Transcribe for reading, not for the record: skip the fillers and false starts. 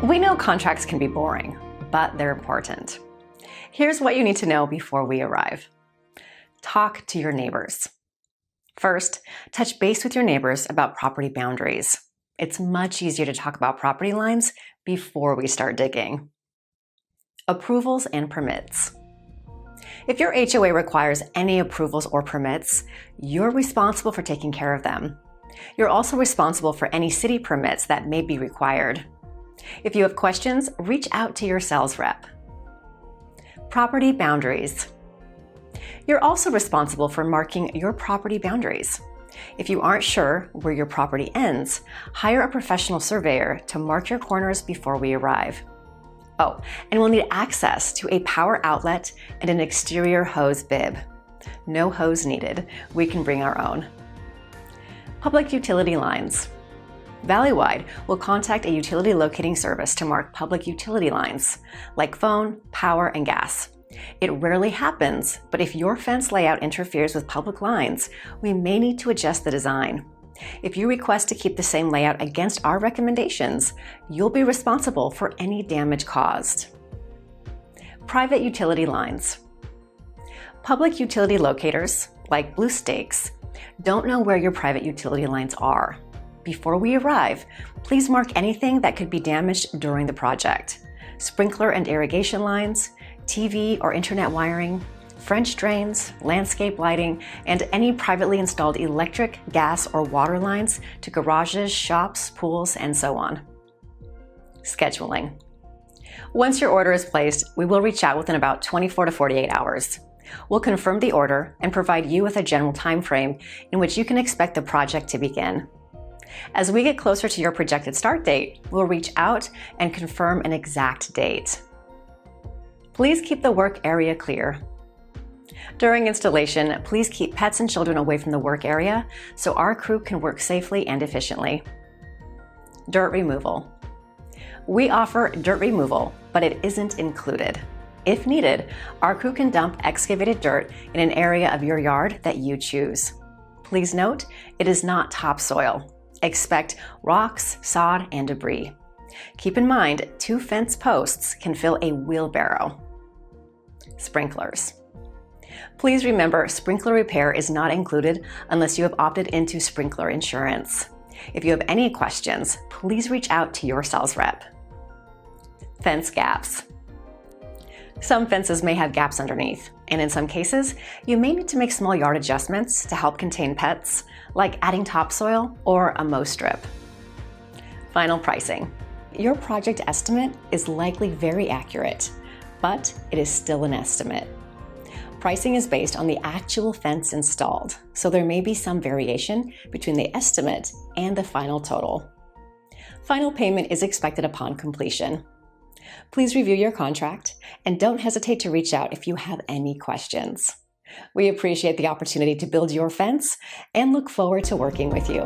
We know contracts can be boring, but they're important. Here's what you need to know before we arrive. Talk to your neighbors. First, touch base with your neighbors about property boundaries. It's much easier to talk about property lines before we start digging. Approvals and permits. If your HOA requires any approvals or permits, you're responsible for taking care of them. You're also responsible for any city permits that may be required. If you have questions, reach out to your sales rep. Property boundaries. You're also responsible for marking your property boundaries. If you aren't sure where your property ends, hire a professional surveyor to mark your corners before we arrive. Oh, and we'll need access to a power outlet and an exterior hose bib. No hose needed. We can bring our own. Public utility lines. Valleywide will contact a utility locating service to mark public utility lines, like phone, power, and gas. It rarely happens, but if your fence layout interferes with public lines, we may need to adjust the design. If you request to keep the same layout against our recommendations, you'll be responsible for any damage caused. Private utility lines. Public utility locators, like Blue Stakes, don't know where your private utility lines are. Before we arrive, please mark anything that could be damaged during the project. Sprinkler and irrigation lines, TV or internet wiring, French drains, landscape lighting, and any privately installed electric, gas, or water lines to garages, shops, pools, and so on. Scheduling. Once your order is placed, we will reach out within about 24 to 48 hours. We'll confirm the order and provide you with a general time frame in which you can expect the project to begin. As we get closer to your projected start date, we'll reach out and confirm an exact date. Please keep the work area clear. During installation, please keep pets and children away from the work area so our crew can work safely and efficiently. Dirt removal. We offer dirt removal, but it isn't included. If needed, our crew can dump excavated dirt in an area of your yard that you choose. Please note, it is not topsoil. Expect rocks, sod, and debris. Keep in mind, 2 fence posts can fill a wheelbarrow. Sprinklers. Please remember, sprinkler repair is not included unless you have opted into sprinkler insurance. If you have any questions, please reach out to your sales rep. Fence gaps. Some fences may have gaps underneath, and in some cases, you may need to make small yard adjustments to help contain pets, like adding topsoil or a mow strip. Final pricing. Your project estimate is likely very accurate, but it is still an estimate. Pricing is based on the actual fence installed, so there may be some variation between the estimate and the final total. Final payment is expected upon completion. Please review your contract and don't hesitate to reach out if you have any questions. We appreciate the opportunity to build your fence and look forward to working with you.